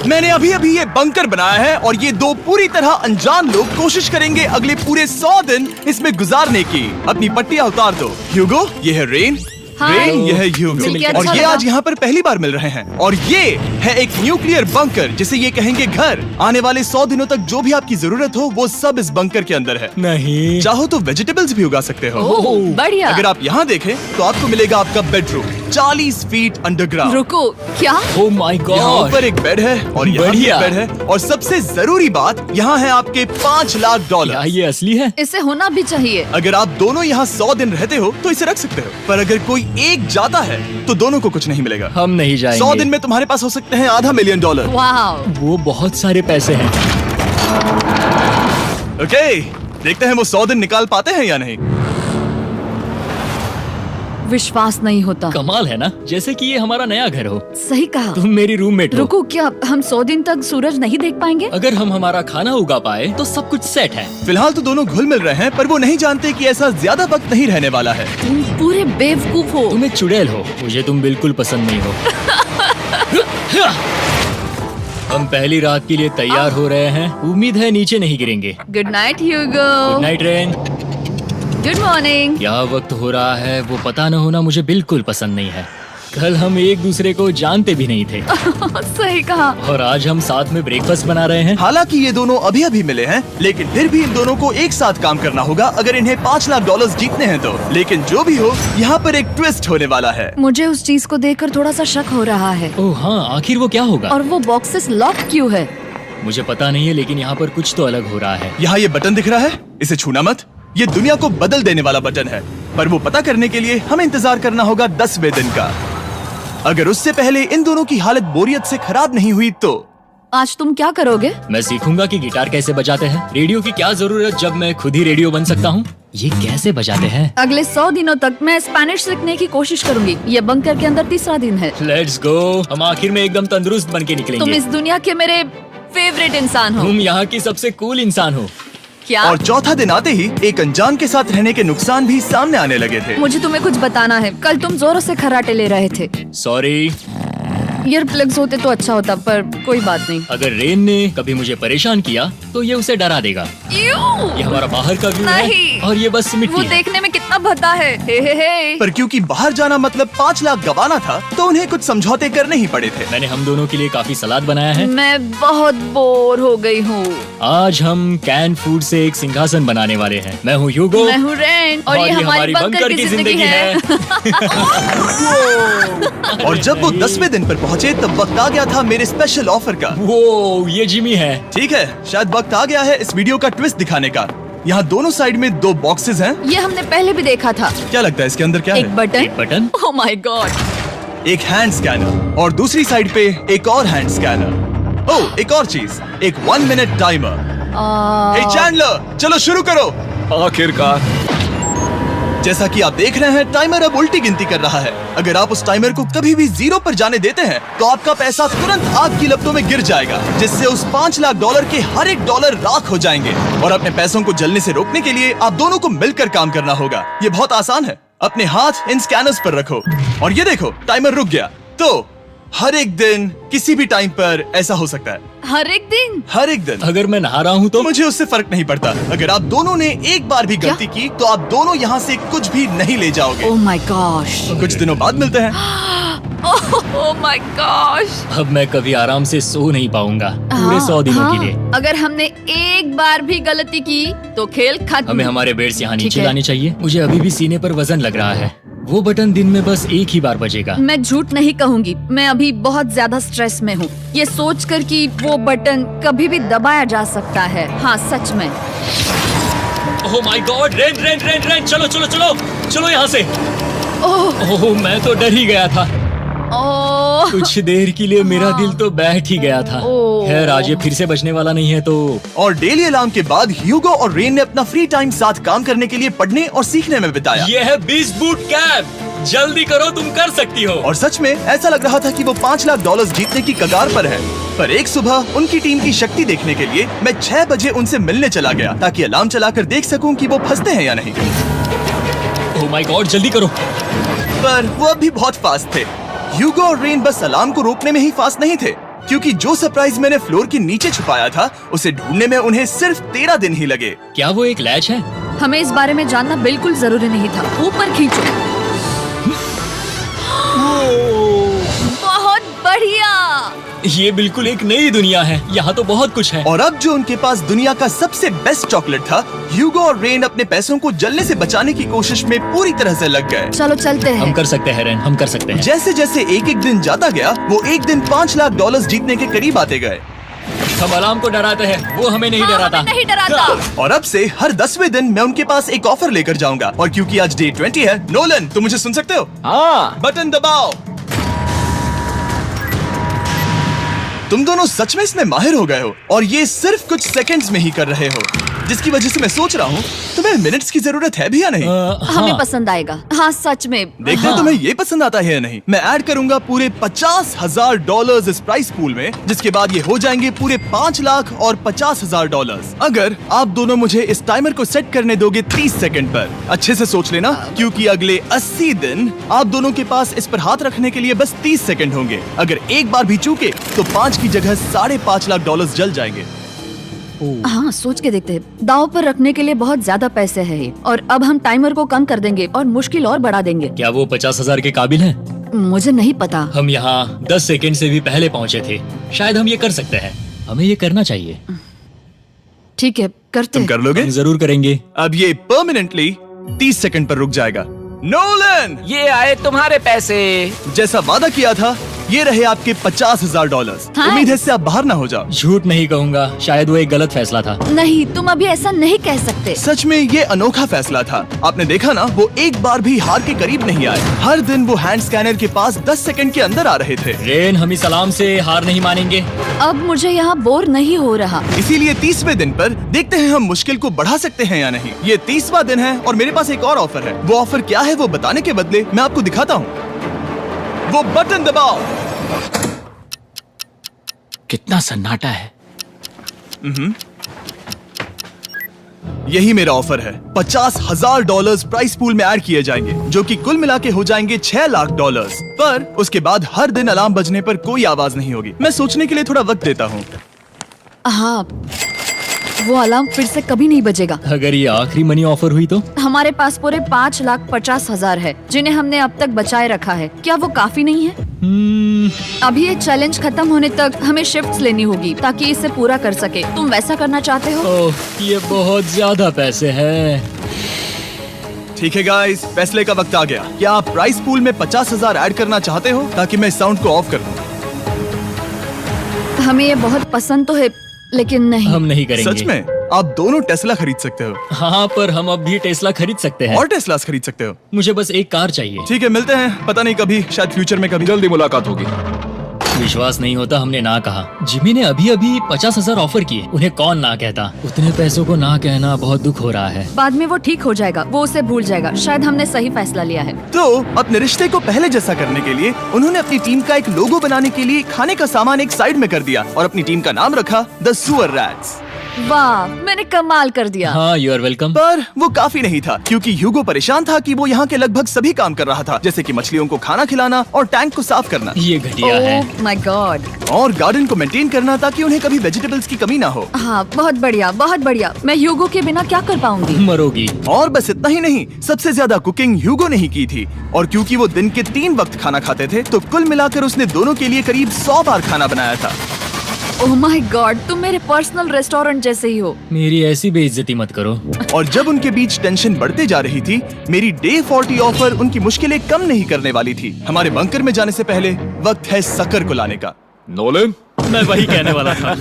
मैंने अभी अभी ये बंकर बनाया है और ये दो पूरी तरह अनजान लोग कोशिश करेंगे अगले पूरे 100 दिन इसमें गुजारने की। अपनी पट्टियाँ उतार दो। ह्यूगो, ये है रेन। रेन, ये है ह्यूगो। और ये आज यहाँ पर पहली बार मिल रहे हैं। और ये है एक न्यूक्लियर बंकर जिसे ये कहेंगे घर। आने वाले 100 दिनों तक जो भी आपकी जरूरत हो वो सब इस बंकर के अंदर है। नहीं, चाहो तो वेजिटेबल्स भी उगा सकते हो। बढ़िया। अगर आप यहाँ देखें तो आपको मिलेगा आपका बेडरूम 40 फीट अंडरग्राउंड। रुको, क्या? ओह माय यहाँ गॉड। ऊपर एक बेड है और यहाँ भी एक बढ़िया। बेड है। और सबसे जरूरी बात, यहाँ है आपके $5 लाख। क्या ये असली है? इसे होना भी चाहिए। अगर आप दोनों यहाँ 100 दिन रहते हो तो इसे रख सकते हो, पर अगर कोई एक जाता है तो दोनों को कुछ नहीं मिलेगा। हम नहीं जाएंगे। 100 दिन में तुम्हारे पास हो सकते हैं $500 मिलियन। वाह, वो बहुत सारे पैसे हैं। ओके, देखते हैं वो 100 दिन निकाल पाते हैं या नहीं। विश्वास नहीं होता। कमाल है ना, जैसे कि ये हमारा नया घर हो। सही कहा। तुम मेरी रूममेट हो। रुको, क्या हम 100 दिन तक सूरज नहीं देख पाएंगे? अगर हम हमारा खाना उगा पाए तो सब कुछ सेट है। फिलहाल तो दोनों घुल मिल रहे हैं, पर वो नहीं जानते कि ऐसा ज्यादा वक्त नहीं रहने वाला है। तुम पूरे बेवकूफ हो। तुम एक चुड़ैल हो, मुझे तुम बिल्कुल पसंद नहीं हो। हम पहली रात के लिए तैयार हो रहे हैं। उम्मीद है नीचे नहीं गिरेंगे। Good night Hugo. Good night Ren. Good morning. क्या वक्त हो रहा है वो पता न होना मुझे बिल्कुल पसंद नहीं है। कल हम एक दूसरे को जानते भी नहीं थे सही कहा। और आज हम साथ में ब्रेकफास्ट बना रहे हैं। हालांकि ये दोनों अभी अभी मिले हैं, लेकिन फिर भी इन दोनों को एक साथ काम करना होगा अगर इन्हें $5 लाख जीतने हैं तो। लेकिन जो भी हो, यहाँ पर एक ट्विस्ट होने वाला है। मुझे उस चीज को देखकर थोड़ा सा शक हो रहा है। ओह हाँ, आखिर वो क्या होगा? और वो बॉक्सेस लॉक क्यों है? मुझे पता नहीं है, लेकिन यहाँ पर कुछ तो अलग हो रहा है। यहाँ ये बटन दिख रहा है, इसे छूना मत। ये दुनिया को बदल देने वाला बटन है, पर वो पता करने के लिए हमें इंतजार करना होगा 10वें दिन का। अगर उससे पहले इन दोनों की हालत बोरियत से खराब नहीं हुई तो आज तुम क्या करोगे? मैं सीखूंगा कि गिटार कैसे बजाते हैं। रेडियो की क्या जरूरत जब मैं खुद ही रेडियो बन सकता हूँ। ये कैसे बजाते हैं? अगले 100 दिनों तक मैं स्पेनिश सीखने की कोशिश करूंगी। ये बंकर के अंदर तीसरा दिन है। Let's go. हम आखिर में एकदम तंदुरुस्त बन के तुम निकलेंगे। इस दुनिया के मेरे फेवरेट इंसान हो। तुम यहाँ की सबसे कूल इंसान हो। क्या? और चौथा दिन आते ही एक अनजान के साथ रहने के नुकसान भी सामने आने लगे थे। मुझे तुम्हें कुछ बताना है। कल तुम जोरों से खर्राटे ले रहे थे। सॉरी। ईयर प्लग्स होते तो अच्छा होता, पर कोई बात नहीं। अगर रेन ने कभी मुझे परेशान किया तो ये उसे डरा देगा। ये हमारा बाहर का व्यू है नहीं। और ये बस वो मिट्टी है। देखने में कितना भद्दा है। हे। पर क्योंकि बाहर जाना मतलब 5 लाख गवाना था, तो उन्हें कुछ समझौते करने ही पड़े थे। मैंने हम दोनों के लिए काफी सलाद बनाया है। मैं बहुत बोर हो गई हूँ। आज हम कैन फूड से एक सिंहासन बनाने वाले हैं। मैं हूँ ह्यूगो। मैं हूँ रेन और ये हमारी बंकर की जिंदगी है। और जब वो 10वें दिन पर पहुँचे तब वक्त आ गया था मेरे स्पेशल ऑफर का। वो ये जिमी है। ठीक है, शायद वक्त आ गया है इस वीडियो का ट्विस्ट दिखाने का। यहाँ दोनों साइड में 2 बॉक्सेस हैं। ये हमने पहले भी देखा था। क्या लगता है इसके अंदर क्या एक है? Button. Button. Oh my God. एक हैंड स्कैनर और दूसरी साइड पे एक और हैंड स्कैनर। ओह, एक और चीज, एक 1 मिनट टाइमर। हे चैंडलर, चलो शुरू करो। आखिरकार। जैसा कि आप देख रहे हैं, टाइमर अब उल्टी गिनती कर रहा है। अगर आप उस टाइमर को कभी भी 0 पर जाने देते हैं तो आपका पैसा तुरंत आग की लपटों में गिर जाएगा, जिससे उस $5 लाख के हर एक डॉलर राख हो जाएंगे। और अपने पैसों को जलने से रोकने के लिए आप दोनों को मिलकर काम करना होगा। ये बहुत आसान है। अपने हाथ इन स्कैनर्स पर रखो और ये देखो, टाइमर रुक गया। तो हर एक दिन किसी भी टाइम पर ऐसा हो सकता है। हर एक दिन? हर एक दिन। अगर मैं नहा रहा हूँ तो मुझे उससे फर्क नहीं पड़ता। अगर आप दोनों ने एक बार भी गलती की तो आप दोनों यहाँ से कुछ भी नहीं ले जाओगे। Oh my gosh. कुछ दिनों बाद मिलते हैं। Oh my gosh. अब मैं कभी आराम से सो नहीं पाऊंगा पूरे 100 दिनों के लिए। अगर हमने एक बार भी गलती की तो खेल खत्म। हमें हमारे बेड से यहाँ ठीक नीचे है। लाने चाहिए। मुझे अभी भी सीने पर वजन लग रहा है। वो बटन दिन में बस एक ही बार बजेगा। मैं झूठ नहीं कहूँगी, मैं अभी बहुत ज्यादा स्ट्रेस में हूँ, ये सोचकर कि वो बटन कभी भी दबाया जा सकता है। हाँ सच में। ओह my God. Rain rain rain rain, चलो चलो चलो चलो यहाँ से। ओह मैं तो डर ही गया था। ओह कुछ देर के लिए मेरा दिल तो बैठ ही गया था। ओह। खैर आज ये फिर से बचने वाला नहीं है तो। और डेली अलार्म के बाद ह्यूगो और रेन ने अपना फ्री टाइम साथ काम करने के लिए पढ़ने और सीखने में बिताया। ये है 20 बूट कैप। जल्दी करो, तुम कर सकती हो। और सच में ऐसा लग रहा था कि वो $5 लाख जीतने की कगार पर है। पर एक सुबह उनकी टीम की शक्ति देखने के लिए मैं 6 बजे उनसे मिलने चला गया, ताकि अलार्म चलाकर देख सकूं कि वो फंसते हैं या नहीं। ओह माय गॉड, जल्दी करो। पर वो अब भी बहुत फास्ट थे। ह्यूगो और रेन बस अलार्म को रोकने में ही फास्ट नहीं थे, क्योंकि जो सरप्राइज मैंने फ्लोर के नीचे छुपाया था उसे ढूंढने में उन्हें सिर्फ 13 दिन ही लगे। क्या वो एक लैच है? हमें इस बारे में जानना बिल्कुल जरूरी नहीं था। ऊपर खींचो। बहुत बढ़िया। ये बिल्कुल एक नई दुनिया है। यहाँ तो बहुत कुछ है। और अब जो उनके पास दुनिया का सबसे बेस्ट चॉकलेट था, ह्यूगो और रेन अपने पैसों को जलने से बचाने की कोशिश में पूरी तरह से लग गए। चलो चलते हैं। हम कर सकते हैं रेन, हम कर सकते हैं। जैसे जैसे एक एक दिन जाता गया, वो एक दिन $5 लाख जीतने के करीब आते गए। हम अलार्म को डराते हैं, वो हमें नहीं डराता। नहीं डराता। और अब से हर 10वें दिन मैं उनके पास एक ऑफर लेकर जाऊंगा। और क्योंकि आज डे 20 है, नोलन तुम मुझे सुन सकते हो? हाँ। बटन दबाओ। तुम दोनों सच में इसमें माहिर हो गए हो और ये सिर्फ कुछ सेकंड्स में ही कर रहे हो, जिसकी वजह से मैं सोच रहा हूँ तुम्हें मिनट्स की जरूरत है भी या नहीं। हमें पसंद आएगा। हाँ सच में। देखते हैं तुम्हें ये पसंद आता है या नहीं। मैं ऐड करूंगा पूरे $50,000 इस प्राइस पूल में, जिसके बाद ये हो जाएंगे पूरे $5 लाख और $50,000 अगर आप दोनों मुझे इस टाइमर को सेट करने दोगे 30 सेकंड पर। अच्छे से सोच लेना, क्योंकि अगले 80 दिन आप दोनों के पास इस पर हाथ रखने के लिए बस 30 सेकंड होंगे। अगर एक बार भी चूके तो 5 की जगह $5.5 लाख जल जाएंगे। हाँ सोच के देखते हैं। दाव पर रखने के लिए बहुत ज्यादा पैसे है ये। और अब हम टाइमर को कम कर देंगे और मुश्किल और बढ़ा देंगे। क्या वो 50,000 के काबिल हैं? मुझे नहीं पता। हम यहाँ 10 सेकंड से भी पहले पहुँचे थे। शायद हम ये कर सकते हैं। हमें ये करना चाहिए। ठीक है करते तुम कर लोगे? हम जरूर करेंगे। अब ये परमानेंटली 30 सेकंड पर रुक जाएगा। नोलन, ये आए तुम्हारे पैसे। जैसा वादा किया था, ये रहे आपके $50,000। हाँ। उम्मीद है इससे आप बाहर ना हो जाओ। झूठ नहीं कहूँगा, शायद वो एक गलत फैसला था। नहीं, तुम अभी ऐसा नहीं कह सकते। सच में ये अनोखा फैसला था। आपने देखा ना, वो एक बार भी हार के करीब नहीं आए। हर दिन वो हैंड स्कैनर के पास 10 सेकंड के अंदर आ रहे थे। रेन, हम इस अलार्म से हार नहीं मानेंगे। अब मुझे यहाँ बोर नहीं हो रहा। इसीलिए 30वें दिन पर देखते हैं हम मुश्किल को बढ़ा सकते हैं या नहीं। ये 30वां दिन है और मेरे पास एक और ऑफर है। वो ऑफर क्या है वो बताने के बदले मैं आपको दिखाता हूँ। वो बटन दबाओ। कितना सन्नाटा है। यही मेरा ऑफर है। $50,000 प्राइस पूल में ऐड किए जाएंगे, जो कि कुल मिला के हो जाएंगे $6 लाख। पर उसके बाद हर दिन अलार्म बजने पर कोई आवाज नहीं होगी। मैं सोचने के लिए थोड़ा वक्त देता हूँ। हाँ, वो अलार्म फिर से कभी नहीं बजेगा। अगर ये आखिरी मनी ऑफर हुई तो? हमारे पास पूरे $5,50,000 है, जिन्हें हमने अब तक बचाए रखा है। क्या वो काफी नहीं है? अभी ये चैलेंज खत्म होने तक हमें शिफ्ट्स लेनी होगी ताकि इसे पूरा कर सके। तुम वैसा करना चाहते हो? ओह, ये बहुत ज्यादा पैसे हैं। ठीक है गाइस, फैसले का वक्त आ गया। क्या आप प्राइस पूल में 50,000 ऐड करना चाहते हो ताकि मैं साउंड को ऑफ कर दूं? हमें ये बहुत पसंद तो है, लेकिन नहीं। हम नहीं करेंगे। सच में? आप दोनों टेस्ला खरीद सकते हो। हाँ, पर हम अब भी टेस्ला खरीद सकते हैं। और टेस्लास खरीद सकते हो। मुझे बस एक कार चाहिए। ठीक है, मिलते हैं। पता नहीं कभी, शायद फ्यूचर में कभी। जल्दी मुलाकात होगी। विश्वास नहीं होता, हमने ना कहा। जिमी ने अभी अभी 50,000 ऑफर किए। उन्हें कौन ना कहता। उतने पैसों को ना कहना बहुत दुख हो रहा है। बाद में वो ठीक हो जाएगा, वो उसे भूल जाएगा। शायद हमने सही फैसला लिया है। तो अपने रिश्ते को पहले जैसा करने के लिए उन्होंने अपनी टीम का एक लोगो बनाने के लिए खाने का सामान एक साइड में कर दिया और अपनी टीम का नाम रखा द सुअर रैट्स। वाह, मैंने कमाल कर दिया। हाँ, यू आर वेलकम। पर वो काफी नहीं था, क्योंकि ह्यूगो परेशान था कि वो यहाँ के लगभग सभी काम कर रहा था, जैसे कि मछलियों को खाना खिलाना और टैंक को साफ करना ये घटिया है। ओह माय गॉड। और गार्डन को मेंटेन करना ताकि उन्हें कभी वेजिटेबल्स की कमी ना हो। हाँ, बहुत बढ़िया, बहुत बढ़िया। मैं ह्यूगो के बिना क्या कर पाऊंगी? मरोगी। और बस इतना ही नहीं, सबसे ज्यादा कुकिंग ह्यूगो ने ही की थी। और क्योंकि वो दिन के 3 वक्त खाना खाते थे, तो कुल मिलाकर उसने दोनों के लिए करीब 100 बार खाना बनाया था। ओह माय गॉड, तुम मेरे पर्सनल रेस्टोरेंट जैसे ही हो। मेरी ऐसी बेइज्जती मत करो। और जब उनके बीच टेंशन बढ़ते जा रही थी, मेरी डे 40 ऑफर उनकी मुश्किलें कम नहीं करने वाली थी। हमारे बंकर में जाने से पहले वक्त है सकर को लाने का। नोलन, मैं वही कहने वाला था।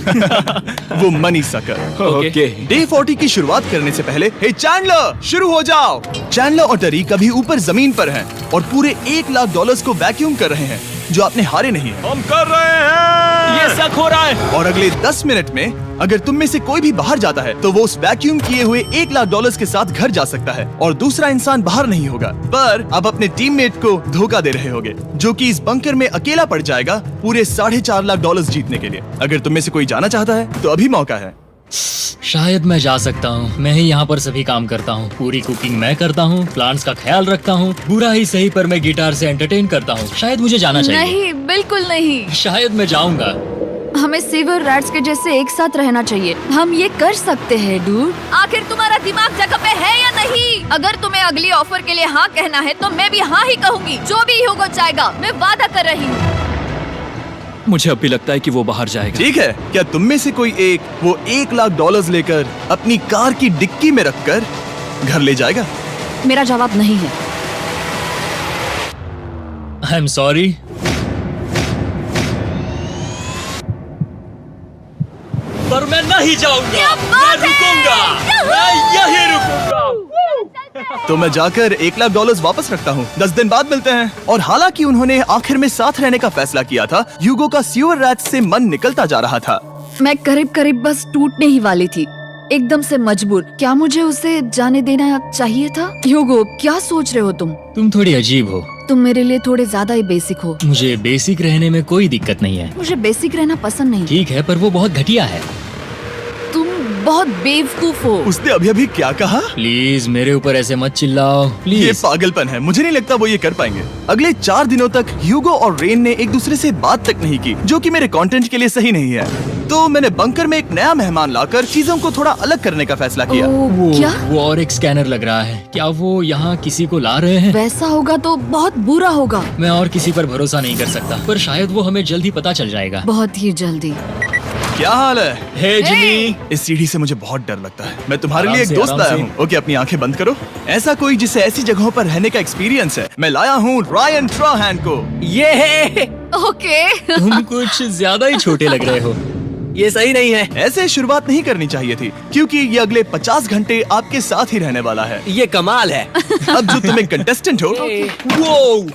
वो मनी सकर। ओके। डे 40 की शुरुआत करने से पहले, हे चैंडलर, शुरू हो जाओ। चैंडलर और टरीक अभी ऊपर जमीन पर हैं और पूरे $1 लाख को वैक्यूम कर रहे हैं, जो आपने हारे नहीं। हम कर रहे हैं। ये शक हो रहा है। और अगले 10 मिनट में अगर तुम में से कोई भी बाहर जाता है, तो वो उस वैक्यूम किए हुए $1 लाख के साथ घर जा सकता है और दूसरा इंसान बाहर नहीं होगा। पर अब अपने टीममेट को धोखा दे रहे होगे, जो कि इस बंकर में अकेला पड़ जाएगा पूरे $4.5 लाख जीतने के लिए। अगर तुम में से कोई जाना चाहता है तो अभी मौका है। शायद मैं जा सकता हूँ। मैं ही यहाँ पर सभी काम करता हूँ। पूरी कुकिंग मैं करता हूँ, प्लांट्स का ख्याल रखता हूँ। बुरा ही सही, पर मैं गिटार से एंटरटेन करता हूँ। शायद मुझे जाना चाहिए। नहीं, बिल्कुल नहीं। शायद मैं जाऊंगा। हमें सीवर रैट्स के जैसे एक साथ रहना चाहिए। हम ये कर सकते हैं डूड। आखिर तुम्हारा दिमाग जगह पे है या नहीं? अगर तुम्हें अगली ऑफर के लिए हाँ कहना है तो मैं भी हाँ ही कहूँगी। जो भी ह्यूगो चाहेगा, मैं वादा कर रही हूँ। मुझे अब भी लगता है कि वो बाहर जाएगा। ठीक है, क्या तुम में से कोई एक वो $1,00,000 लेकर अपनी कार की डिक्की में रखकर घर ले जाएगा? मेरा जवाब नहीं है। I am sorry. पर मैं नहीं जाऊंगा, मैं रुकूंगा, मैं यही रुकूंगा। तो मैं जाकर $1,00,000 वापस रखता हूँ। 10 दिन बाद मिलते हैं। और हालांकि उन्होंने आखिर में साथ रहने का फैसला किया था, ह्यूगो का सीवर रैट से मन निकलता जा रहा था। मैं करीब करीब बस टूटने ही वाली थी, एकदम से मजबूर। क्या मुझे उसे जाने देना चाहिए था? ह्यूगो, क्या सोच रहे हो तुम? तुम थोड़ी अजीब हो। तुम मेरे लिए थोड़े ज्यादा ही बेसिक हो। मुझे बेसिक रहने में कोई दिक्कत नहीं है। मुझे बेसिक रहना पसंद नहीं। ठीक है, पर वो बहुत घटिया है। तुम बहुत बेवकूफ हो। उसने अभी अभी क्या कहा? प्लीज मेरे ऊपर ऐसे मत चिल्लाओ, ये प्लीज। पागलपन है। मुझे नहीं लगता वो ये कर पाएंगे। अगले 4 दिनों तक ह्यूगो और रेन ने एक दूसरे से बात तक नहीं की, जो कि मेरे कंटेंट के लिए सही नहीं है। तो मैंने बंकर में एक नया मेहमान लाकर चीजों को थोड़ा अलग करने का फैसला किया। ओ, क्या? वो और एक स्कैनर लग रहा है। क्या वो यहाँ किसी को ला रहे हैं? वैसा होगा तो बहुत बुरा होगा। मैं और किसी पर भरोसा नहीं कर सकता, पर शायद वो हमें जल्द ही पता चल जाएगा। बहुत ही जल्दी। क्या हाल है? हे जिमी। इस सीढ़ी से मुझे बहुत डर लगता है। मैं तुम्हारे आराम लिए एक से, दोस्त आराम लाया से। हूँ। ओके, अपनी आंखें बंद करो। ऐसा कोई जिसे ऐसी जगहों पर रहने का एक्सपीरियंस है। मैं लाया हूँ रायन ट्राहैन को। ये है, ओके। तुम कुछ ज्यादा ही छोटे लग रहे हो। ये सही नहीं है। ऐसे शुरुआत नहीं करनी चाहिए थी, क्योंकि ये अगले 50 घंटे आपके साथ ही रहने वाला है। ये कमाल है। अब जो तुम एक कंटेस्टेंट हो, वो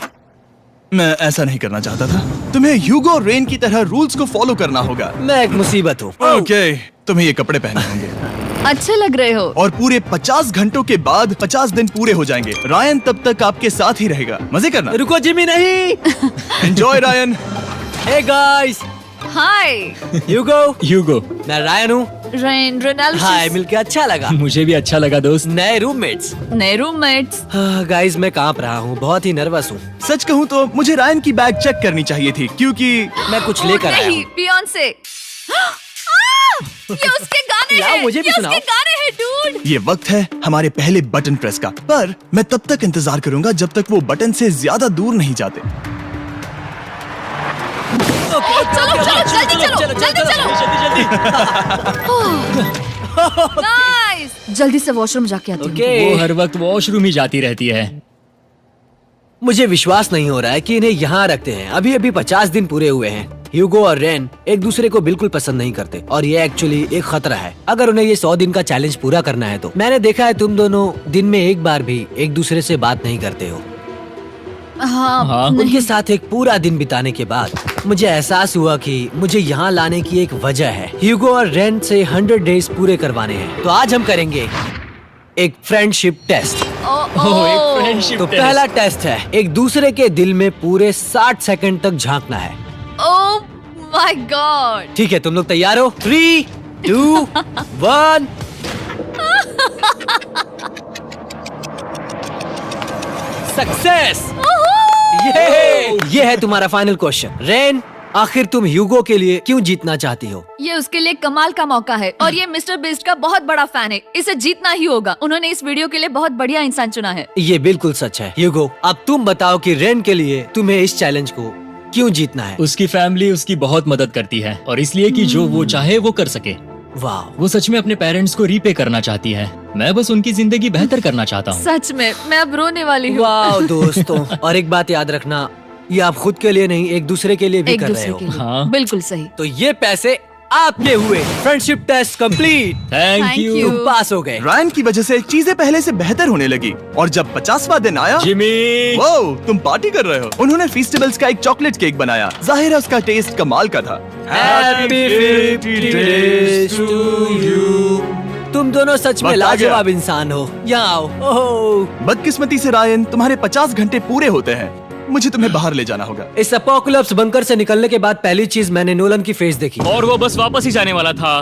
मैं ऐसा नहीं करना चाहता था। तुम्हें ह्यूगो और रेन की तरह रूल्स को फॉलो करना होगा। मैं एक मुसीबत हूँ। ओके, तुम्हें ये कपड़े पहनने होंगे। अच्छे लग रहे हो। और पूरे 50 घंटों के बाद 50 दिन पूरे हो जाएंगे। रायन तब तक आपके साथ ही रहेगा। मजे करना। रुको जिमी, नहीं। Enjoy Ryan. हे गाइस, हाय ह्यूगो, मैं रायन हूँ। Rain Reginald. हाय, मिलके अच्छा लगा। मुझे भी अच्छा लगा दोस्त। नए रूममेट्स। नए रूममेट्स। गाइस, मैं कांप रहा हूँ, बहुत ही नर्वस हूँ। सच कहूँ तो मुझे रायन की बैग चेक करनी चाहिए थी, क्योंकि मैं कुछ लेकर आया नहीं, हूँ। बियॉन्से। ये उसके गाने यार, हैं। मुझे भी ये सुनाओ। उसके गाने हैं डूड। ये वक्त है हमारे पहले बटन प्रेस का। पर मैं तब तक इंतजार करूंगा जब तक वो बटन से ज्यादा दूर नहीं जाते। चलो जल्दी नाइस। जल्दी से वॉशरूम जाके आती हूँ। वो हर वक्त वॉशरूम ही जाती रहती है। मुझे विश्वास नहीं हो रहा है कि इन्हें यहाँ रखते हैं। अभी अभी 50 दिन पूरे हुए हैं। ह्यूगो और रेन एक दूसरे को बिल्कुल पसंद नहीं करते और ये एक्चुअली एक खतरा है। अगर उन्हें ये 100 दिन का चैलेंज पूरा करना है तो। मैंने देखा है तुम दोनों दिन में एक बार भी एक दूसरे से बात नहीं करते हो। हाँ, उनके साथ एक पूरा दिन बिताने के बाद मुझे एहसास हुआ कि मुझे यहाँ लाने की एक वजह है। ह्यूगो और रेन से 100 डेज पूरे करवाने हैं। तो आज हम करेंगे एक फ्रेंडशिप टेस्ट। एक फ्रेंडशिप तो टेस्ट। पहला टेस्ट है, एक दूसरे के दिल में पूरे 60 सेकंड तक झांकना है। ओह माय गॉड। ठीक है, तुम लोग तैयार हो? 3, 2, 1। सक्सेस। ये है तुम्हारा फाइनल क्वेश्चन। रेन, आखिर तुम ह्यूगो के लिए क्यों जीतना चाहती हो? ये उसके लिए कमाल का मौका है और ये मिस्टर बीस्ट का बहुत बड़ा फैन है। इसे जीतना ही होगा। उन्होंने इस वीडियो के लिए बहुत बढ़िया इंसान चुना है। ये बिल्कुल सच है। ह्यूगो, अब तुम बताओ कि रेन के लिए तुम्हें इस चैलेंज को क्यों जीतना है? उसकी फैमिली उसकी बहुत मदद करती है और इसलिए कि जो वो चाहे वो कर सके। वाह, वो सच में अपने पेरेंट्स को रीपे करना चाहती है। मैं बस उनकी जिंदगी बेहतर करना चाहता हूँ। सच में मैं अब रोने वाली हूँ। वाह दोस्तों। और एक बात याद रखना, ये आप खुद के लिए नहीं, एक दूसरे के लिए भी एक कर रहे दूसरे हो। के लिए। हाँ। बिल्कुल सही। तो ये पैसे आपके हुए। Friendship test complete. Thank Thank you you। तुम पास हो गए। रायन की वजह से चीजें पहले से बेहतर होने लगी। और जब 50वां दिन आया, जिमी। वो तुम पार्टी कर रहे हो। उन्होंने फीस्टेबल्स का एक चॉकलेट केक बनाया। जाहिर है उसका टेस्ट कमाल का था। Happy 50 days to you। तुम दोनों सच में वक्त आ गया। लाजवाब इंसान हो। यहाँ आओ। ओह, बदकिस्मती से रायन, तुम्हारे 50 घंटे पूरे होते हैं। मुझे तुम्हें बाहर ले जाना होगा। इस अपोकलिप्स बंकर से निकलने के बाद पहली चीज मैंने नोलन की फेस देखी। और वो बस वापस ही जाने वाला था।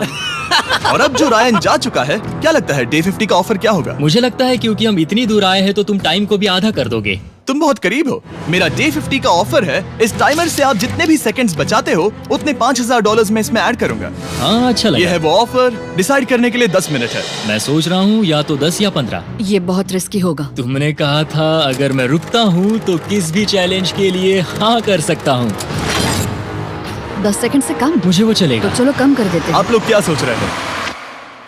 और अब जो रायन जा चुका है, क्या लगता है डे 50 का ऑफर क्या होगा? मुझे लगता है क्योंकि हम इतनी दूर आए हैं तो तुम टाइम को भी आधा कर दोगे। तुम बहुत करीब हो। मेरा डे 50 का ऑफर है। इस टाइमर से आप जितने भी सेकंड्स बचाते हो उतने $5000 में इसमें ऐड करूंगा। हाँ, अच्छा ये लगा। है वो ऑफर। डिसाइड करने के लिए 10 मिनट है। मैं सोच रहा हूँ या तो 10 या 15। ये बहुत रिस्की होगा। तुमने कहा था अगर मैं रुकता हूँ तो किस भी चैलेंज के लिए हाँ कर सकता हूँ। 10 सेकंड से कम? मुझे वो तो चलेगा। चलो कम कर देते हैं। आप लोग क्या सोच रहे हैं?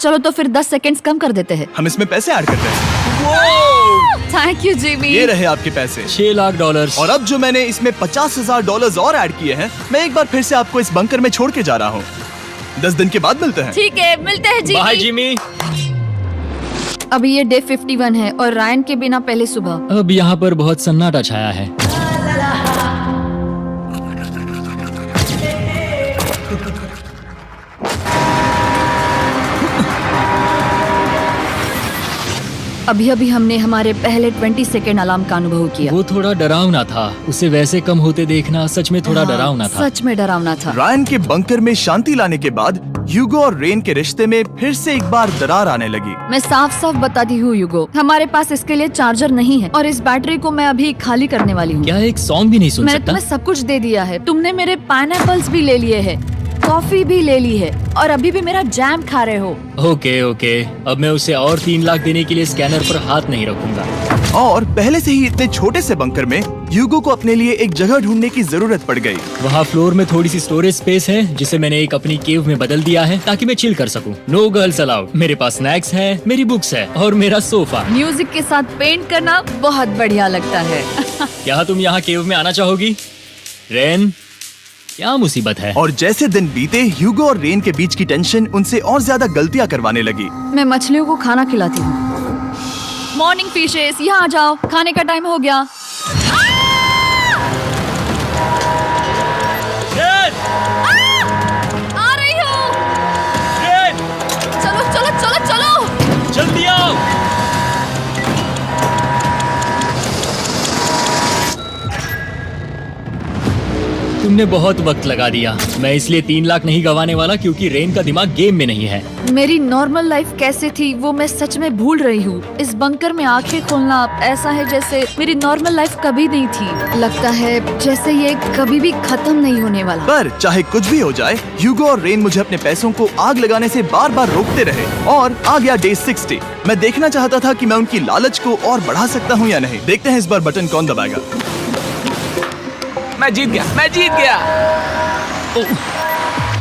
चलो तो फिर 10 सेकंड्स कम कर देते हैं। हम इसमें पैसे ऐड करते हैं। Thank you Jimmy. ये रहे आपके पैसे। $6 लाख। और अब जो मैंने इसमें $50,000 और ऐड किए हैं, मैं एक बार फिर से आपको इस बंकर में छोड़ के जा रहा हूँ। 10 दिन के बाद मिलते हैं। ठीक है, मिलते हैं जिमी। Bye Jimmy. अभी ये डे 51 है और रायन के बिना पहले सुबह। अब यहाँ पर बहुत सन्नाटा छाया है। अभी अभी हमने हमारे पहले 20 सेकेंड अलार्म का अनुभव किया। वो थोड़ा डरावना था। उसे वैसे कम होते देखना सच में थोड़ा डरावना था। सच में डरावना था। रायन के बंकर में शांति लाने के बाद ह्यूगो और रेन के रिश्ते में फिर से एक बार दरार आने लगी। मैं साफ साफ बताती हूँ ह्यूगो, हमारे पास इसके लिए चार्जर नहीं है और इस बैटरी को मैं अभी खाली करने वाली हूँ। क्या एक सॉन्ग भी नहीं सुन मैंने सकता? तुम्हें सब कुछ दे दिया है। तुमने मेरे पाइनएप्पल्स भी ले लिए हैं, कॉफी भी ले ली है और अभी भी मेरा जैम खा रहे हो। ओके ओके, अब मैं उसे और 3 लाख देने के लिए स्कैनर पर हाथ नहीं रखूंगा। और पहले से ही इतने छोटे से बंकर में ह्यूगो को अपने लिए एक जगह ढूंढने की जरूरत पड़ गई। वहाँ फ्लोर में थोड़ी सी स्टोरेज स्पेस है जिसे मैंने एक अपनी केव में बदल दिया है ताकि मैं चिल कर सकूं। No girls allowed. मेरे पास स्नैक्स है, मेरी बुक्स है और मेरा सोफा। म्यूजिक के साथ पेंट करना बहुत बढ़िया लगता है। क्या तुम यहाँ केव में आना चाहोगी? रेन, क्या मुसीबत है? और जैसे दिन बीते ह्यूगो और रेन के बीच की टेंशन उनसे और ज्यादा गलतियां करवाने लगी। मैं मछलियों को खाना खिलाती हूँ। मॉर्निंग फिशेस, यहाँ आ जाओ, खाने का टाइम हो गया। रेन! आ रही हूँ। रेन! चलो चलो चलो चलो। जल्दी आओ। तुमने बहुत वक्त लगा दिया। मैं इसलिए 3 लाख नहीं गंवाने वाला क्योंकि रेन का दिमाग गेम में नहीं है। मेरी नॉर्मल लाइफ कैसे थी वो मैं सच में भूल रही हूँ। इस बंकर में आंखें खोलना ऐसा है जैसे मेरी नॉर्मल लाइफ कभी नहीं थी। लगता है जैसे ये कभी भी खत्म नहीं होने वाला। पर चाहे कुछ भी हो जाए, ह्यूगो और रेन मुझे अपने पैसों को आग लगाने से बार बार रोकते रहे। और आ गया डे 60। मैं देखना चाहता था कि मैं उनकी लालच को और बढ़ा सकता हूँ या नहीं। देखते हैं इस बार बटन कौन दबाएगा। मैं जीत गया, मैं जीत गया।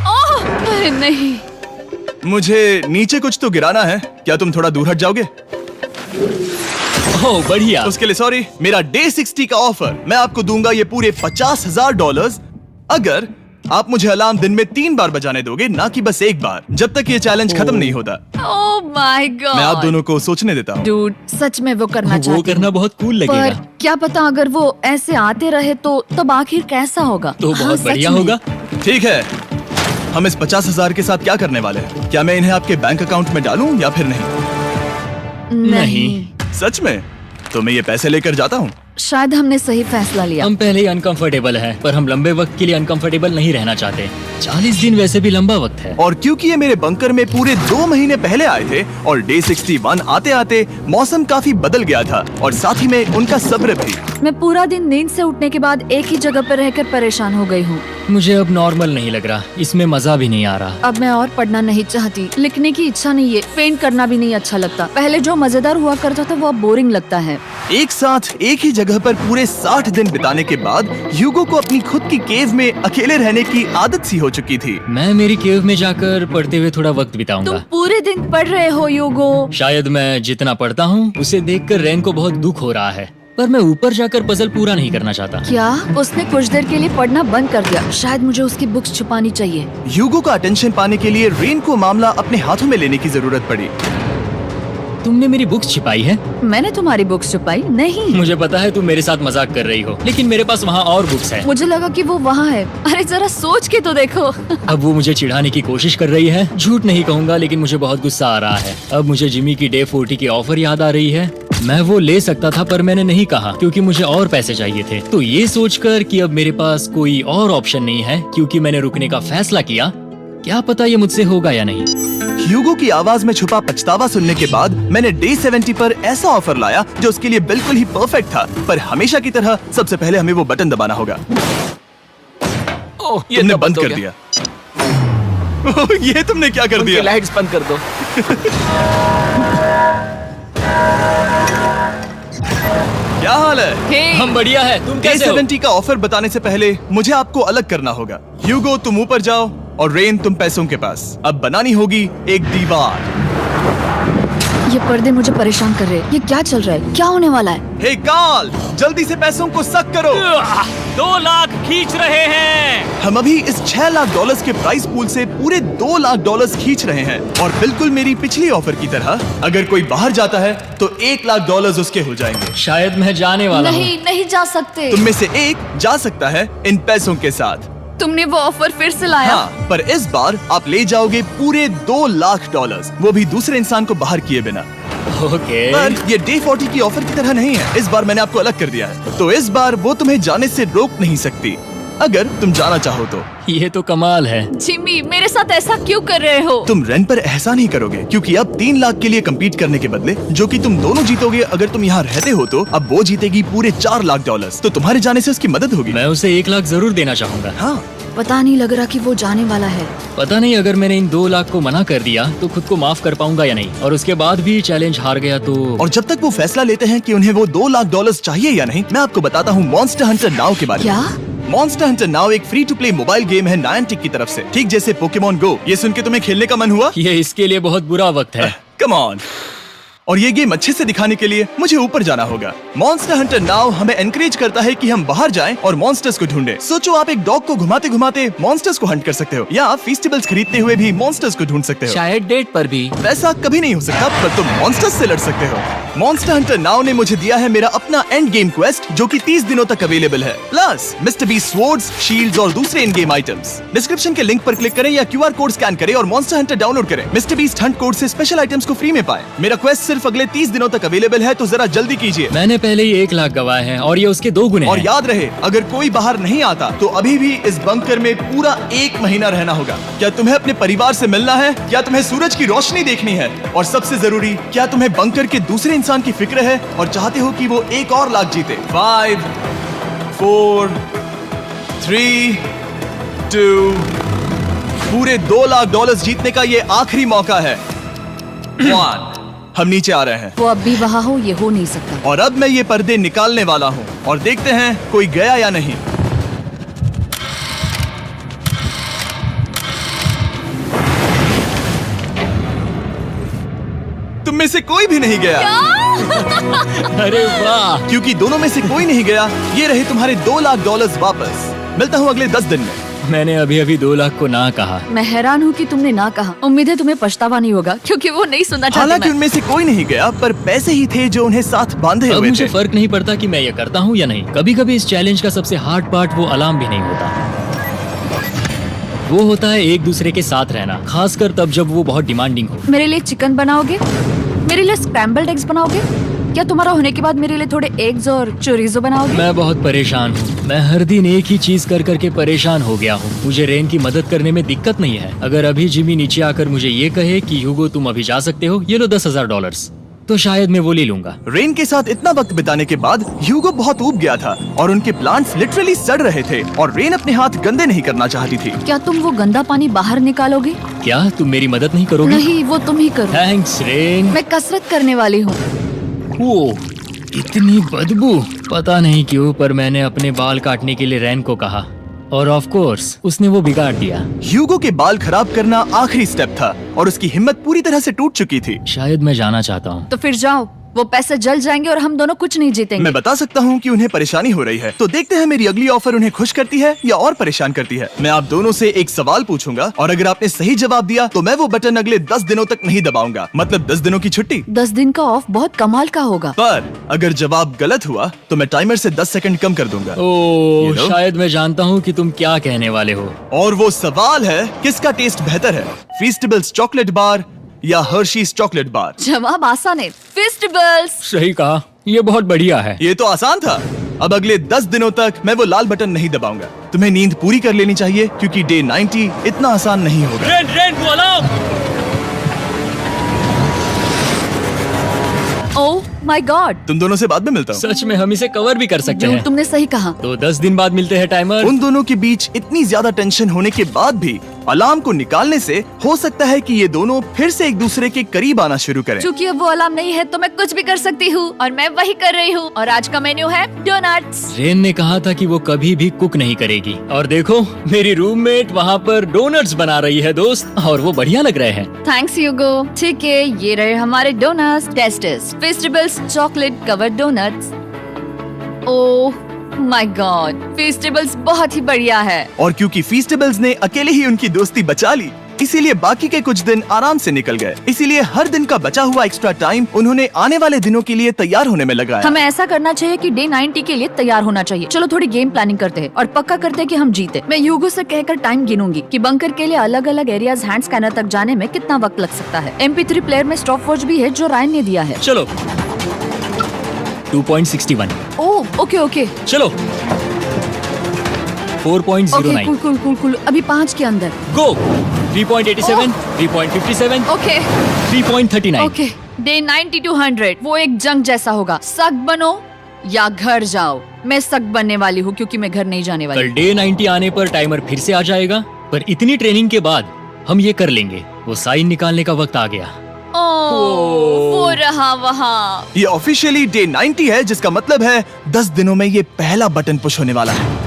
ओह, अरे नहीं। मुझे नीचे कुछ तो गिराना है। क्या तुम थोड़ा दूर हट जाओगे? ओह बढ़िया। उसके लिए सॉरी। मेरा डे 60 का ऑफर, मैं आपको दूंगा ये पूरे $50,000 अगर आप मुझे अलार्म दिन में 3 बार बजाने दोगे, ना कि बस 1 बार, जब तक ये चैलेंज खत्म नहीं होता। ओह माय गॉड। मैं आप दोनों को सोचने देता हूँ। डूड, सच में वो करना चाहती वो हूँ। करना बहुत कूल पर लगेगा। क्या पता अगर वो ऐसे आते रहे तो तब आखिर कैसा होगा? तो हाँ, बहुत सच बढ़िया में। होगा। ठीक है, हम इस 50,000 के साथ क्या करने वाले हैं? क्या मैं इन्हें आपके बैंक अकाउंट में डालूं या फिर नहीं? नहीं। सच में? तो मैं ये पैसे लेकर जाता हूँ। शायद हमने सही फैसला लिया। हम पहले ही अनकंफर्टेबल हैं, पर हम लंबे वक्त के लिए अनकंफर्टेबल नहीं रहना चाहते। 40 दिन वैसे भी लंबा वक्त है। और क्योंकि ये मेरे बंकर में पूरे 2 महीने पहले आए थे और डे 61 आते आते मौसम काफी बदल गया था और साथ ही में उनका सब्र भी। मैं पूरा दिन नींद से उठने के बाद एक ही जगह पर रहकर परेशान हो गई हूँ। मुझे अब नॉर्मल नहीं लग रहा, इसमें मजा भी नहीं आ रहा। अब मैं और पढ़ना नहीं चाहती, लिखने की इच्छा नहीं है, पेंट करना भी नहीं अच्छा लगता। पहले जो मजेदार हुआ करता था वो अब बोरिंग लगता है। एक साथ एक ही जगह पर पूरे 60 दिन बिताने के बाद ह्यूगो को अपनी खुद की केव में अकेले रहने की आदत सी हो चुकी थी। मैं मेरी केव में जाकर पढ़ते हुए थोड़ा वक्त तुम बिताऊंगा। पूरे दिन पढ़ रहे हो ह्यूगो। शायद मैं जितना पढ़ता हूँ उसे देखकर रेन को बहुत दुख हो रहा है, पर मैं ऊपर जाकर पजल पूरा नहीं करना चाहता। क्या उसने कुछ देर के लिए पढ़ना बंद कर दिया? शायद मुझे उसकी बुक्स छुपानी चाहिए। ह्यूगो का अटेंशन पाने के लिए रेन को मामला अपने हाथों में लेने की जरूरत पड़ी। तुमने मेरी बुक्स छिपाई है? मैंने तुम्हारी बुक्स छुपाई नहीं। मुझे पता है तुम मेरे साथ मजाक कर रही हो, लेकिन मेरे पास वहाँ और बुक्स है। मुझे लगा कि वो वहाँ है। अरे जरा सोच के तो देखो। अब वो मुझे चिढ़ाने की कोशिश कर रही है। झूठ नहीं कहूँगा, लेकिन मुझे बहुत गुस्सा आ रहा है। अब मुझे जिमी की डे 40 की ऑफर याद आ रही है। मैं वो ले सकता था पर मैंने नहीं कहा क्योंकि मुझे और पैसे चाहिए थे। तो ये सोचकर कि अब मेरे पास कोई और ऑप्शन नहीं है क्योंकि मैंने रुकने का फैसला किया, क्या पता ये मुझसे होगा या नहीं। ह्यूगो की आवाज में छुपा पछतावा सुनने के बाद मैंने डे 70 पर ऐसा ऑफर लाया जो उसके लिए बिल्कुल ही परफेक्ट था। पर हमेशा की तरह सबसे पहले हमें वो बटन दबाना होगा। ओह, ये तुमने तो बंद हो कर गया। दिया। ओह, ये तुमने क्या कर उनकी दिया? लाइट्स बंद कर दो। क्या हाल है? हे, हम बढ़िया है, तुम डे कैसे हो? 70 का ऑफर बताने से पहले मुझे आपको अलग करना होगा। ह्यूगो तुम ऊपर जाओ और रेन तुम पैसों के पास। अब बनानी होगी एक दीवार। ये पर्दे मुझे परेशान कर रहे हैं। ये क्या चल रहा है? क्या होने वाला है? हे कार्ल, जल्दी से पैसों को सक करो। 2 लाख खींच रहे हैं। हम अभी इस $6 लाख के प्राइस पूल से पूरे $2 लाख खींच रहे हैं और बिल्कुल मेरी पिछली ऑफर की तरह अगर कोई बाहर जाता है तो $1 लाख उसके हो जाएंगे। शायद मैं जाने वाला हूँ। नहीं, नहीं जा सकते। तुम में से एक जा सकता है इन पैसों के साथ। तुमने वो ऑफर फिर से लाया? हाँ, पर इस बार आप ले जाओगे पूरे $2 लाख, वो भी दूसरे इंसान को बाहर किए बिना। ओके। पर ये डे 40 की ऑफर की तरह नहीं है। इस बार मैंने आपको अलग कर दिया है, तो इस बार वो तुम्हें जाने से रोक नहीं सकती अगर तुम जाना चाहो तो। ये तो कमाल है। जिमी, मेरे साथ ऐसा क्यों कर रहे हो? तुम रेंट पर एहसान ही करोगे क्योंकि अब 3 लाख के लिए कम्पीट करने के बदले जो कि तुम दोनों जीतोगे अगर तुम यहाँ रहते हो तो अब वो जीतेगी पूरे $4 लाख। तो तुम्हारे जाने से उसकी मदद होगी। मैं उसे 1 लाख जरूर देना चाहूंगा। हाँ, पता नहीं लग रहा कि वो जाने वाला है। पता नहीं अगर मैंने इन 2 लाख को मना कर दिया तो खुद को माफ कर पाऊंगा या नहीं, और उसके बाद भी चैलेंज हार गया तो। और जब तक वो फैसला लेते हैं कि उन्हें वो $2 लाख चाहिए या नहीं, मैं आपको बताता हूँ मॉन्स्टर हंटर नाउ के बारे में। क्या? मॉन्स्टर हंटर नाउ एक free to play mobile game है नायंटिक की तरफ से, ठीक जैसे पोकेमॉन गो। ये सुन के तुम्हें खेलने का मन हुआ? ये इसके लिए बहुत बुरा वक्त है। Come on. और ये गेम अच्छे से दिखाने के लिए मुझे ऊपर जाना होगा। मॉन्स्टर हंटर नाउ हमें एनकरेज करता है कि हम बाहर जाएं और मॉन्स्टर्स को ढूंढें। सोचो आप एक डॉग को घुमाते घुमाते मॉन्स्टर्स को हंट कर सकते हो या फेस्टिवल्स खरीदते हुए भी मॉन्स्टर्स को ढूंढ सकते हो। शायद डेट पर भी। वैसा कभी नहीं हो सकता, पर तुम मॉन्स्टर्स से लड़ सकते हो। मॉन्स्टर हंटर नाउ ने मुझे दिया है मेरा अपना एंड गेम क्वेस्ट जो कि 30 दिनों तक अवेलेबल है, plus Mister B swords, shields और दूसरे इन गेम आइटम्स। डिस्क्रिप्शन के लिंक पर क्लिक करें या QR कोड स्कैन करें और मॉन्स्टर हंटर डाउनलोड करें। मिस्टर बीस्ट हंट कोड से स्पेशल आइटम्स को फ्री में पाएं। मेरा क्वेस्ट सिर्फ अगले 30 दिनों तक अवेलेबल है, तो जरा जल्दी कीजिए। मैंने पहले ही 1 लाख गवाए हैं और ये उसके 2 गुने और हैं। याद रहे, अगर कोई बाहर नहीं आता तो अभी भी इस बंकर में पूरा 1 महीना रहना होगा। क्या तुम्हें अपने परिवार से मिलना है? क्या तुम्हें सूरज की रोशनी देखनी है? और सबसे जरूरी, क्या तुम्हें बंकर के दूसरे इंसान की फिक्र है और चाहते हो कि वो $1 और लाख जीते? 5, 4, 3, 2, पूरे $2 लाख जीतने का ये आखिरी मौका है। 1, हम नीचे आ रहे हैं वो अब भी वहाँ हो, ये हो नहीं सकता। और अब मैं ये पर्दे निकालने वाला हूँ और देखते हैं कोई गया या नहीं। तुम में से कोई भी नहीं गया। अरे वाह। क्योंकि दोनों में से कोई नहीं गया, ये रहे तुम्हारे $2 लाख वापस। मिलता हूँ अगले 10 दिन में। मैंने अभी अभी 2 लाख को ना कहा। मैं हैरान हूँ कि तुमने ना कहा। उम्मीद है तुम्हें पछतावा नहीं होगा क्योंकि वो नहीं सुनना चाहते। हालांकि मैं। उनमें से कोई नहीं गया, पर पैसे ही थे जो उन्हें साथ बांधे अब हुए मुझे थे। फर्क नहीं पड़ता कि मैं ये करता हूँ या नहीं। कभी कभी इस चैलेंज का सबसे हार्ड पार्ट वो अलार्म भी नहीं होता, वो होता है एक दूसरे के साथ रहना, खासकर तब जब वो बहुत डिमांडिंग हो। मेरे लिए चिकन बनाओगे? मेरे लिए स्क्रैम्बल्ड एग्स बनाओगे? क्या तुम्हारा होने के बाद मेरे लिए थोड़े एग्स और चोरिजो बनाओगे? मैं बहुत परेशान हूँ। मैं हर दिन एक ही चीज कर करके परेशान हो गया हूँ। मुझे रेन की मदद करने में दिक्कत नहीं है। अगर अभी जिमी नीचे आकर मुझे ये कहे कि ह्यूगो तुम अभी जा सकते हो, ये लो $10,000, तो शायद मैं वो ले लूंगा। रेन के साथ इतना वक्त बिताने के बाद ह्यूगो बहुत ऊब गया था और उनके प्लांट्स लिटरली सड़ रहे थे और रेन अपने हाथ गंदे नहीं करना चाहती थी। क्या तुम वो गंदा पानी बाहर निकालोगे? क्या तुम मेरी मदद नहीं करोगी? नहीं, वो तुम ही करो। Thanks rain. मैं कसरत करने वाली हूँ। ओ, इतनी बदबू। पता नहीं क्यों, पर मैंने अपने बाल काटने के लिए रेन को कहा और ऑफ कोर्स उसने वो बिगाड़ दिया। ह्यूगो के बाल खराब करना आखिरी स्टेप था और उसकी हिम्मत पूरी तरह से टूट चुकी थी। शायद मैं जाना चाहता हूँ। तो फिर जाओ, वो पैसे जल जाएंगे और हम दोनों कुछ नहीं जीतेंगे। मैं बता सकता हूँ कि उन्हें परेशानी हो रही है, तो देखते हैं मेरी अगली ऑफर उन्हें खुश करती है या और परेशान करती है। मैं आप दोनों से एक सवाल पूछूंगा और अगर आपने सही जवाब दिया तो मैं वो बटन अगले 10 दिनों तक नहीं दबाऊंगा, मतलब 10 दिनों की छुट्टी। 10 दिन का ऑफ बहुत कमाल का होगा। पर अगर जवाब गलत हुआ तो मैं टाइमर से 10 सेकंड कम कर दूंगा। ओ, You know? शायद मैं जानता हूँ कि तुम क्या कहने वाले हो। और वो सवाल है, किसका टेस्ट बेहतर है, फेस्टिवल्स चॉकलेट बार या हर्शीज चॉकलेट बार? जवाब आसान है, फेस्टिवल्स। सही कहा, ये बहुत बढ़िया है। ये तो आसान था। अब अगले 10 दिनों तक मैं वो लाल बटन नहीं दबाऊंगा। तुम्हें नींद पूरी कर लेनी चाहिए क्योंकि डे 90 इतना आसान नहीं होगा। रेन, रेन, वो अलार्म! My God. तुम दोनों से बाद में मिलता हूँ। सच में हम इसे कवर भी कर सकते हैं। तुमने सही कहा। तो 10 दिन बाद मिलते हैं टाइमर। उन दोनों के बीच इतनी ज्यादा टेंशन होने के बाद भी अलार्म को निकालने से हो सकता है कि ये दोनों फिर से एक दूसरे के करीब आना शुरू करें। क्योंकि अब वो अलार्म नहीं है तो मैं कुछ भी कर सकती हूँ और मैं वही कर रही हूँ। और आज का मेन्यू है डोनट्स। रेन ने कहा था कि वो कभी भी कुक नहीं करेगी और देखो मेरी रूममेट वहाँ पर डोनट्स बना रही है दोस्त, और वो बढ़िया लग रहे हैं। Thanks Hugo. ठीक है, ये रहे हमारे donuts. Testers festivals chocolate covered donuts. Oh my god, festivals बहुत ही बढ़िया है। और क्योंकि फीस्टेबल्स ने अकेले ही उनकी दोस्ती बचा ली, इसीलिए बाकी के कुछ दिन आराम से निकल गए। इसीलिए हर दिन का बचा हुआ एक्स्ट्रा टाइम उन्होंने आने वाले दिनों के लिए तैयार होने में लगाया। हमें ऐसा करना चाहिए कि डे 90 के लिए तैयार होना चाहिए। चलो थोड़ी गेम प्लानिंग करते हैं और पक्का करते हैं कि हम जीते। मैं ह्यूगो से कहकर टाइम गिनूंगी कि बंकर के लिए अलग अलग एरियाज हैंड स्कैनर तक जाने में कितना वक्त लग सकता है। MP3 प्लेयर में स्टॉप वॉच भी है जो रायन ने दिया है। चलो 2.61। Oh okay okay. चलो 4.09। Okay cool cool cool cool. अभी 5 के अंदर। गो 3.87, 3.57, ओके 3.39। ओके। डे 90 to 100 वो एक जंग जैसा होगा। सख्त बनो या घर जाओ। मैं सख्त बनने वाली हूँ क्योंकि मैं घर नहीं जाने वाली। कल डे 90 आने पर टाइमर फिर से आ जाएगा, पर इतनी ट्रेनिंग के बाद हम ये कर लेंगे। वो साइन निकालने का वक्त आ गया। वो रहा वहाँ। ये ऑफिशियली डे 90 है, जिसका मतलब है 10 दिनों में ये पहला बटन पुश होने वाला है।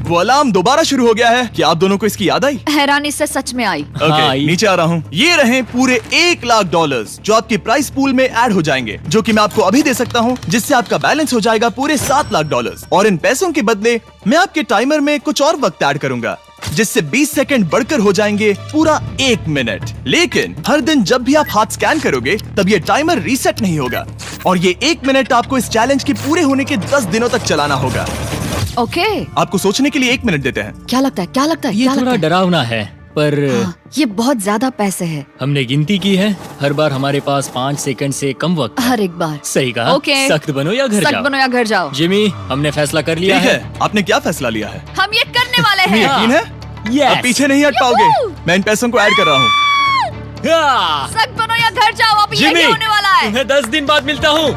वो अलार्म दोबारा शुरू हो गया है। क्या आप दोनों को इसकी याद आई? हैरानी से सच में आई। ओके, नीचे आ रहा हूँ। ये रहे पूरे $1,00,000 जो आपके प्राइस पूल में ऐड हो जाएंगे, जो कि मैं आपको अभी दे सकता हूँ, जिससे आपका बैलेंस हो जाएगा पूरे $7,00,000। और इन पैसों के बदले मैं आपके टाइमर में कुछ और वक्त ऐड करूंगा, जिससे 20 सेकंड बढ़कर हो जाएंगे पूरा 1 मिनट। लेकिन हर दिन जब भी आप हाथ स्कैन करोगे तब ये टाइमर रीसेट नहीं होगा, और ये 1 मिनट आपको इस चैलेंज के पूरे होने के 10 दिनों तक चलाना होगा। ओके। आपको सोचने के लिए 1 मिनट देते हैं। क्या लगता है? क्या लगता है? ये क्या थोड़ा लगता है? डरावना है, पर हाँ, ये बहुत ज्यादा पैसे है। हमने गिनती की है, हर बार हमारे पास 5 सेकंड से कम वक्त है। हर एक बार। सही कहा। ओके। सख्त बनो या घर सख्त जाओ। बनो या घर जाओ। जिमी, हमने फैसला कर लिया ठीक है। है, आपने क्या फैसला लिया है? हम ये करने वाले तुम्हें हैं। यकीन है? Yes. अब पीछे नहीं हट पाओगे। मैं इन पैसों को ऐड कर रहा हूँ। हाँ। सख्त बनो या घर जाओ। अब जिमी, यही होने वाला है। तुम्हें 10 दिन बाद मिलता हूँ।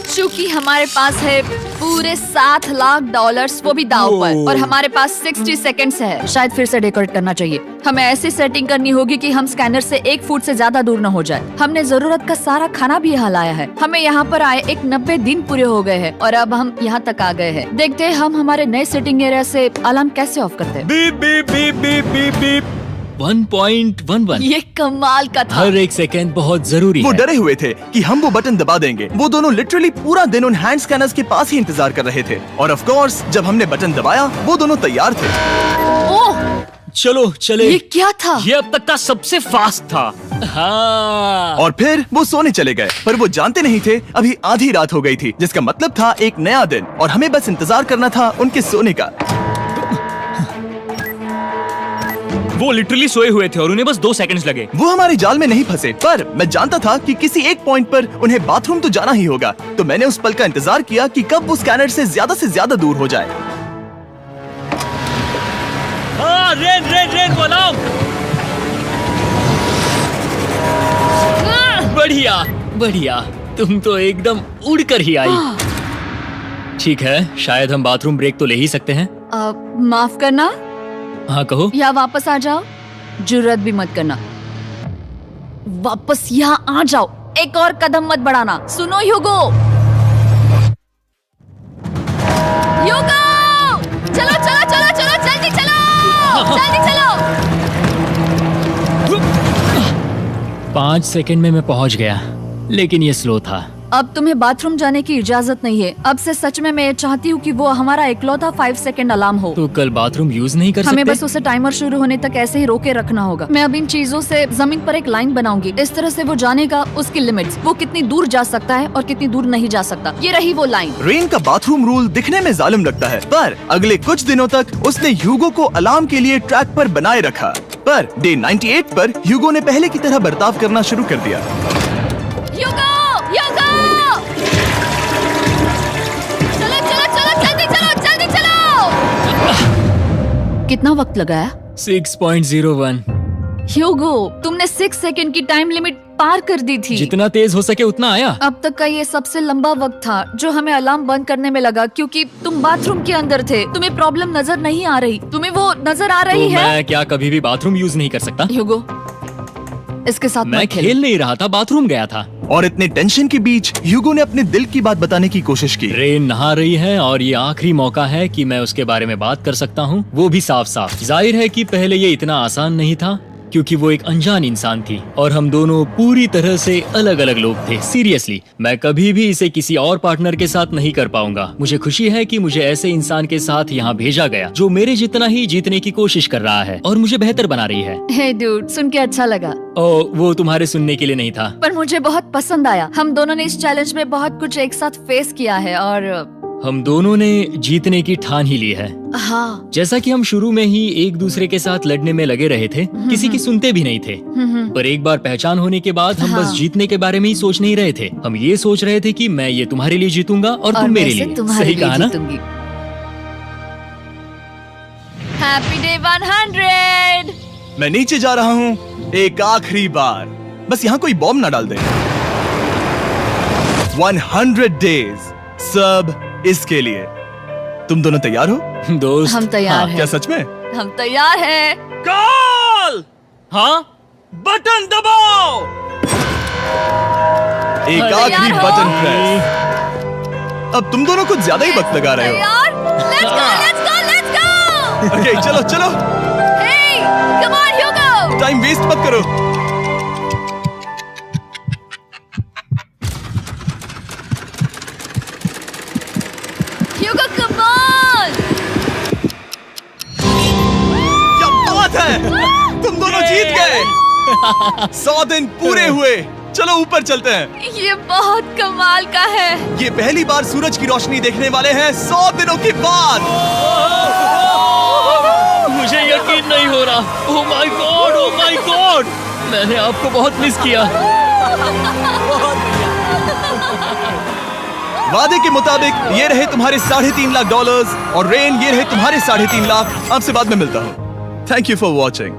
चूंकि हमारे पास है पूरे $7,00,000 वो भी दाव पर, और हमारे पास 60 सेकंड्स है। शायद फिर से डेकोरेट करना चाहिए। हमें ऐसी सेटिंग करनी होगी कि हम स्कैनर से 1 फुट से ज्यादा दूर न हो जाए। हमने जरूरत का सारा खाना भी यहाँ लाया है। हमें यहाँ पर आए 90 दिन पूरे हो गए हैं और अब हम यहाँ तक आ गए हैं। देखते हैं हम हमारे नए सेटिंग एरिया से अलार्म कैसे ऑफ करते हैं। Beep beep beep beep beep beep. 1.11। ये कमाल का था। हर एक सेकंड बहुत जरूरी वो है। डरे हुए थे कि हम वो बटन दबा देंगे। वो दोनों लिटरली पूरा दिन उन हैंड स्कैनर्स के पास ही इंतजार कर रहे थे, और ऑफ कोर्स जब हमने बटन दबाया वो दोनों तैयार थे। ओह, चलो चले। ये क्या था? ये अब तक का सबसे फास्ट था। हाँ। और फिर वो सोने चले गए, पर वो जानते नहीं थे अभी आधी रात हो गई थी, जिसका मतलब था एक नया दिन, और हमें बस इंतजार करना था उनके सोने का। वो लिटरली सोए हुए थे और उन्हें बस 2 सेकंड्स लगे। वो हमारे जाल में नहीं फंसे, पर मैं जानता था कि किसी एक पॉइंट पर उन्हें बाथरूम तो जाना ही होगा, तो मैंने उस पल का इंतजार किया कि कब वो स्कैनर से ज्यादा दूर हो जाए। हाँ, रेन रेन रेन बोलाओ। बढ़िया बढ़िया, तुम तो एकदम उड़कर ही आई। ठीक है, शायद हम बाथरूम ब्रेक तो ले ही सकते हैं। माफ करना हाँ कहो। या वापस आ जाओ। जुर्रत भी मत करना। वापस यहाँ आ जाओ। एक और कदम मत बढ़ाना। सुनो ह्यूगो। ह्यूगो, चलो चलो चलो चलो, जल्दी चलो जल्दी चलो। 5 सेकंड में मैं पहुंच गया, लेकिन ये स्लो था। अब तुम्हें बाथरूम जाने की इजाजत नहीं है। अब से सच में मैं चाहती हूँ कि वो हमारा इकलौता 5 सेकंड अलार्म हो। तो कल बाथरूम यूज नहीं कर हमें सकते? बस उसे टाइमर शुरू होने तक ऐसे ही रोके रखना होगा। मैं अब इन चीजों से जमीन पर एक लाइन बनाऊंगी। इस तरह से वो जानेगा उसकी लिमिट्स, वो कितनी दूर जा सकता है और कितनी दूर नहीं जा सकता। ये रही वो लाइन। रेन का बाथरूम रूल दिखने में जालिम लगता है, पर अगले कुछ दिनों तक उसने ह्यूगो को अलार्म के लिए ट्रैक पर बनाए रखा। पर डे 98 पर ह्यूगो ने पहले की तरह बर्ताव करना शुरू कर दिया। ह्यूगो, ह्यूगो! चलो चलो चलो, जल्दी चलो जल्दी चलो। कितना वक्त लगाया? 6.01। ह्यूगो, तुमने 6 सेकंड की टाइम लिमिट पार कर दी थी। जितना तेज हो सके उतना आया। अब तक का ये सबसे लंबा वक्त था जो हमें अलार्म बंद करने में लगा, क्योंकि तुम बाथरूम के अंदर थे। तुम्हें प्रॉब्लम नजर नहीं आ रही, तुम्हें वो नजर आ रही तो है? मैं क्या कभी भी बाथरूम यूज नहीं कर सकता? ह्यूगो, इसके साथ मैं मत खेल। खेल नहीं रहा था, बाथरूम गया था। और इतने टेंशन के बीच ह्यूगो ने अपने दिल की बात बताने की कोशिश की। रेन नहा रही है और ये आखिरी मौका है कि मैं उसके बारे में बात कर सकता हूँ, वो भी साफ साफ। जाहिर है कि पहले ये इतना आसान नहीं था, क्योंकि वो एक अनजान इंसान थी और हम दोनों पूरी तरह से अलग अलग लोग थे। सीरियसली, मैं कभी भी इसे किसी और पार्टनर के साथ नहीं कर पाऊंगा। मुझे खुशी है कि मुझे ऐसे इंसान के साथ यहाँ भेजा गया जो मेरे जितना ही जीतने की कोशिश कर रहा है और मुझे बेहतर बना रही है। हे डूड, सुन के अच्छा लगा। ओ, वो तुम्हारे सुनने के लिए नहीं था। पर मुझे बहुत पसंद आया। हम दोनों ने इस चैलेंज में बहुत कुछ एक साथ फेस किया है और हम दोनों ने जीतने की ठान ही ली है। हाँ। जैसा कि हम शुरू में ही एक दूसरे के साथ लड़ने में लगे रहे थे, किसी की सुनते भी नहीं थे। पर एक बार पहचान होने के बाद हम बस जीतने के बारे में ही सोच नहीं रहे थे। हम ये सोच रहे थे कि मैं ये तुम्हारे लिए जीतूंगा और तुम मेरे लिए। सही कहा ना? Happy day 100। मैं नीचे जा रहा हूँ एक आखिरी बार, बस यहाँ कोई बॉम्ब ना डाल दे। 100 डेज, सब इसके लिए। तुम दोनों तैयार हो? दोस्त, हम तैयार हैं। क्या सच में? हम तैयार हैं। कॉल! हाँ, बटन दबाओ। एक आखिरी हो? Button press. अब तुम दोनों कुछ ज्यादा ही वक्त लगा रहे हो। तैयार? Let's go, let's go, let's go! Okay, चलो चलो, Hey, come on, Hugo! Time waste मत करो। Hugo, come on! क्या बात है, तुम दोनों जीत गए। 100 दिन पूरे हुए। चलो ऊपर चलते हैं। ये बहुत कमाल का है। ये पहली बार सूरज की रोशनी देखने वाले हैं 100 दिनों के बाद। मुझे यकीन नहीं हो रहा। ओह my God, oh my God, मैंने आपको बहुत मिस किया। वादे के मुताबिक ये रहे तुम्हारे $3.5 लाख और रेन ये रहे तुम्हारे $3.5 लाख। आपसे बाद में मिलता हूँ। Thank you for watching.